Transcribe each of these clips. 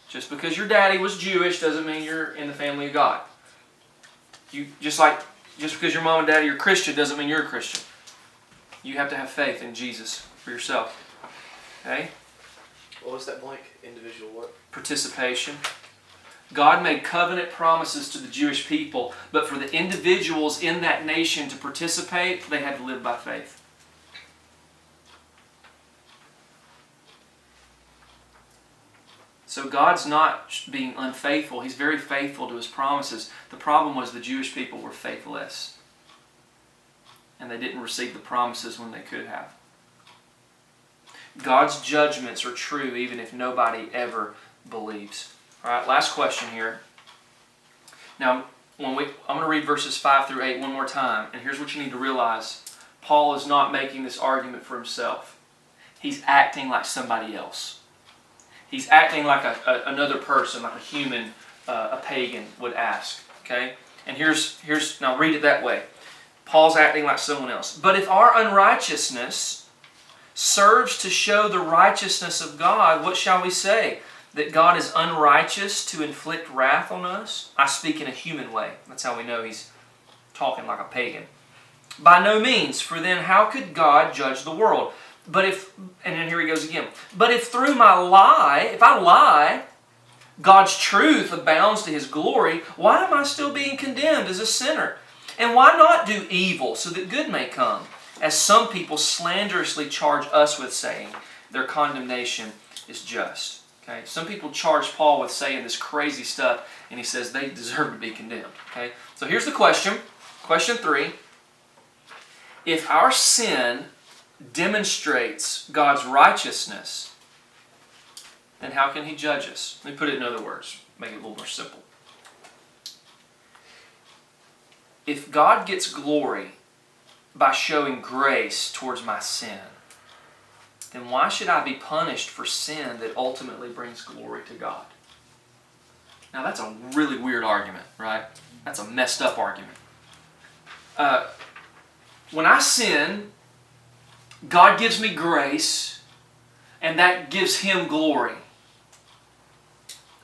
Just because your daddy was Jewish doesn't mean you're in the family of God. Just because your mom and daddy are Christian doesn't mean you're a Christian. You have to have faith in Jesus for yourself. Okay? What was that blank? Individual what? Participation. God made covenant promises to the Jewish people, but for the individuals in that nation to participate, they had to live by faith. So God's not being unfaithful. He's very faithful to His promises. The problem was the Jewish people were faithless. And they didn't receive the promises when they could have. God's judgments are true even if nobody ever believes. All right, last question here. Now, I'm going to read verses 5 through 8 one more time. And here's what you need to realize. Paul is not making this argument for himself. He's acting like somebody else. He's acting like another person, like a human, a pagan would ask. Okay? And here's now read it that way. Paul's acting like someone else. But if our unrighteousness serves to show the righteousness of God, what shall we say? That God is unrighteous to inflict wrath on us? I speak in a human way. That's how we know he's talking like a pagan. By no means, for then how could God judge the world? But if, and then here he goes again, but if through my lie, if I lie, God's truth abounds to His glory, why am I still being condemned as a sinner? And why not do evil so that good may come? As some people slanderously charge us with saying, their condemnation is just. Okay? Some people charge Paul with saying this crazy stuff, and he says they deserve to be condemned. Okay? So here's the question. Question 3. If our sin demonstrates God's righteousness, then how can He judge us? Let me put it in other words. Make it a little more simple. If God gets glory by showing grace towards my sin, then why should I be punished for sin that ultimately brings glory to God? Now that's a really weird argument, right? That's a messed up argument. When I sin, God gives me grace, and that gives Him glory.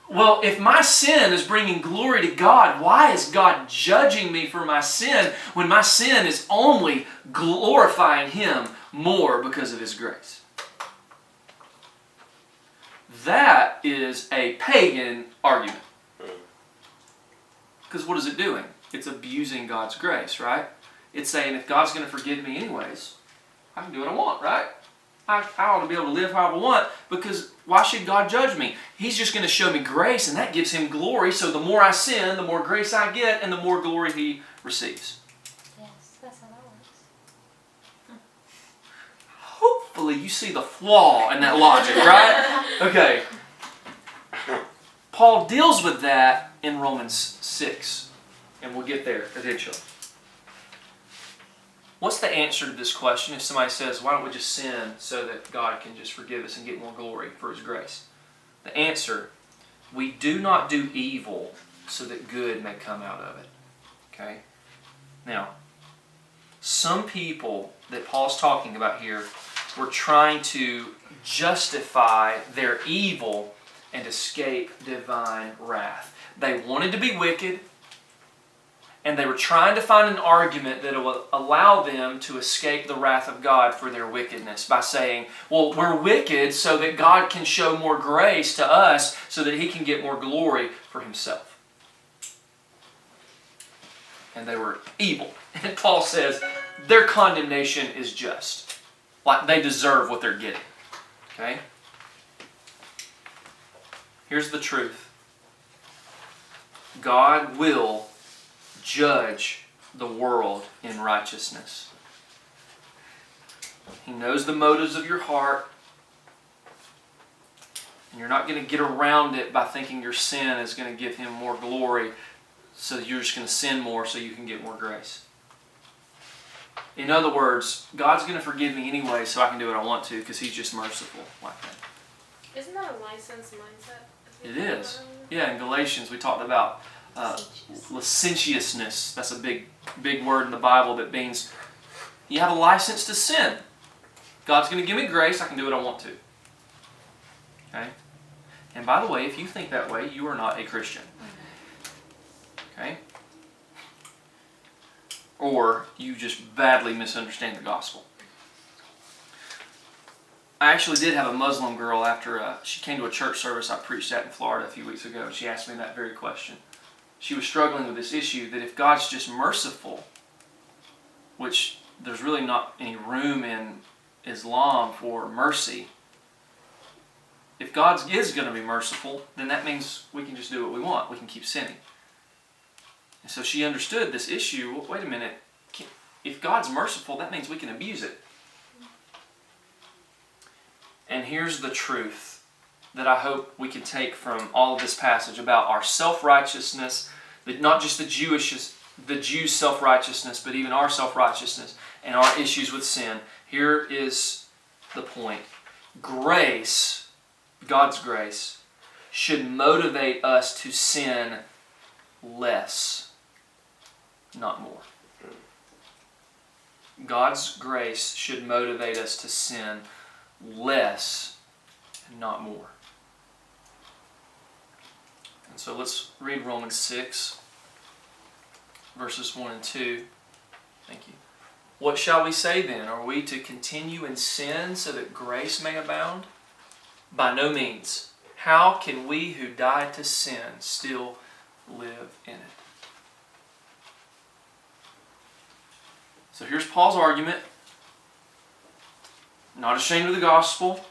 Well, if my sin is bringing glory to God, why is God judging me for my sin when my sin is only glorifying Him more because of His grace? That is a pagan argument. Because what is it doing? It's abusing God's grace, right? It's saying if God's going to forgive me anyways, I can do what I want, right? I ought to be able to live how I want, because why should God judge me? He's just going to show me grace, and that gives Him glory. So the more I sin, the more grace I get, and the more glory He receives. Yes, that's how that works. Hopefully you see the flaw in that logic, right? Okay. Paul deals with that in Romans 6, and we'll get there eventually. What's the answer to this question if somebody says, why don't we just sin so that God can just forgive us and get more glory for His grace? The answer, we do not do evil so that good may come out of it. Okay? Now, some people that Paul's talking about here were trying to justify their evil and escape divine wrath. They wanted to be wicked, and they were trying to find an argument that would allow them to escape the wrath of God for their wickedness by saying, well, we're wicked so that God can show more grace to us so that He can get more glory for Himself. And they were evil. And Paul says their condemnation is just. Like they deserve what they're getting. Okay? Here's the truth. God will judge the world in righteousness. He knows the motives of your heart. And you're not going to get around it by thinking your sin is going to give Him more glory, so you're just going to sin more so you can get more grace. In other words, God's going to forgive me anyway so I can do what I want to because He's just merciful like that. Isn't that a licensed mindset? It is. Yeah, in Galatians we talked about licentiousness. That's a big word in the Bible that means you have a license to sin. God's going to give me grace. I can do what I want to. Okay? And by the way, if you think that way, you are not a Christian. Okay? Or you just badly misunderstand the gospel. I actually did have a Muslim girl after she came to a church service I preached at in Florida a few weeks ago. She asked me that very question. She was struggling with this issue that if God's just merciful, which there's really not any room in Islam for mercy, if God is going to be merciful, then that means we can just do what we want. We can keep sinning. And so she understood this issue. Well, wait a minute. If God's merciful, that means we can abuse it. And here's the truth that I hope we can take from all of this passage about our self-righteousness, not just the Jews' self-righteousness, but even our self-righteousness and our issues with sin. Here is the point. Grace, God's grace, should motivate us to sin less, not more. God's grace should motivate us to sin less and not more. And so let's read Romans 6, verses 1 and 2. Thank you. What shall we say then? Are we to continue in sin so that grace may abound? By no means. How can we who died to sin still live in it? So here's Paul's argument. Not ashamed of the gospel.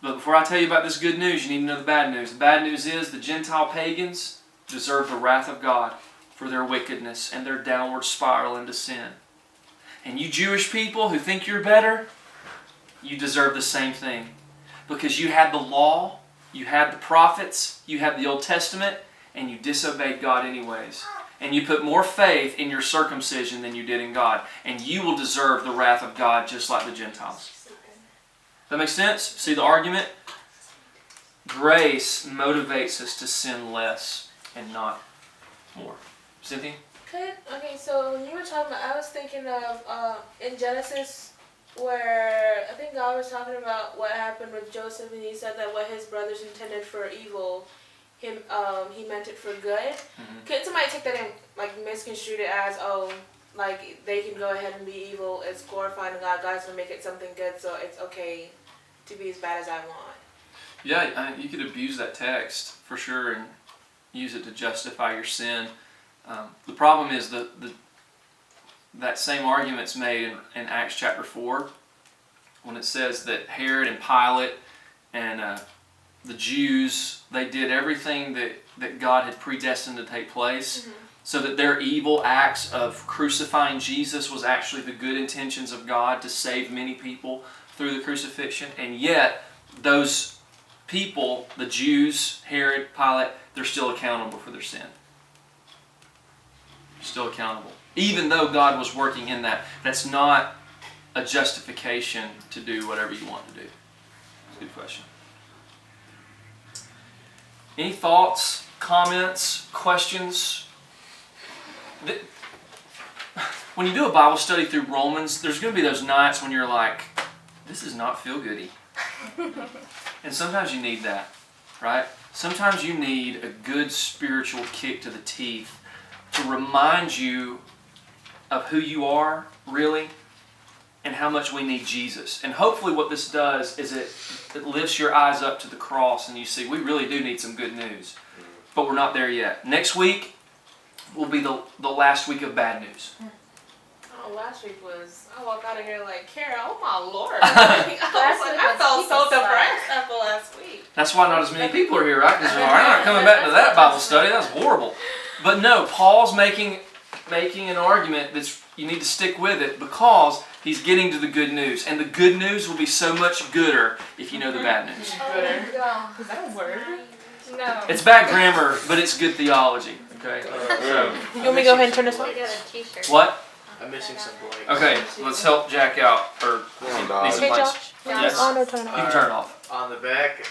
But before I tell you about this good news, you need to know the bad news. The bad news is the Gentile pagans deserve the wrath of God for their wickedness and their downward spiral into sin. And you Jewish people who think you're better, you deserve the same thing. Because you had the law, you had the prophets, you had the Old Testament, and you disobeyed God anyways. And you put more faith in your circumcision than you did in God. And you will deserve the wrath of God just like the Gentiles. That makes sense? See the argument? Grace motivates us to sin less and not more. Cynthia? Okay, so when you were talking about, I was thinking of in Genesis where I think God was talking about what happened with Joseph, and he said that what his brothers intended for evil, he meant it for good. Mm-hmm. Could somebody take that and like misconstrue it as, oh, like they can go ahead and be evil, it's glorifying God, God's gonna make it something good, so it's okay to be as bad as I want? Yeah, you could abuse that text for sure and use it to justify your sin. The problem is that same argument's made in Acts chapter 4 when it says that Herod and Pilate and the Jews, they did everything that God had predestined to take place, so that their evil acts of crucifying Jesus was actually the good intentions of God to save many people through the crucifixion. And yet, those people, the Jews, Herod, Pilate, they're still accountable for their sin. Still accountable. Even though God was working in that. That's not a justification to do whatever you want to do. That's a good question. Any thoughts, comments, questions? When you do a Bible study through Romans, there's going to be those nights when you're like, this is not feel-goody. And sometimes you need that, right? Sometimes you need a good spiritual kick to the teeth to remind you of who you are, really, and how much we need Jesus. And hopefully what this does is it lifts your eyes up to the cross and you see we really do need some good news. But we're not there yet. Next week will be the last week of bad news. Oh, last week was, I walked out of here like, Kara, oh my Lord. I felt so depressed after last week. That's why not as many people are here, right? Because we're not coming back to that Bible study. That's horrible. But no, Paul's making an argument that's you need to stick with it because he's getting to the good news. And the good news will be so much gooder if you know the bad news. Gooder. Is that a word? No. It's bad grammar, but it's good theology. Okay? So, You want me to go ahead and turn this on? We got a t-shirt. what? I'm missing some blanks. Okay, let's help Jack out. Or Come on, need dog. some Hey, blanks. Josh. Yes. On or turn it You off? can turn it off. On the back,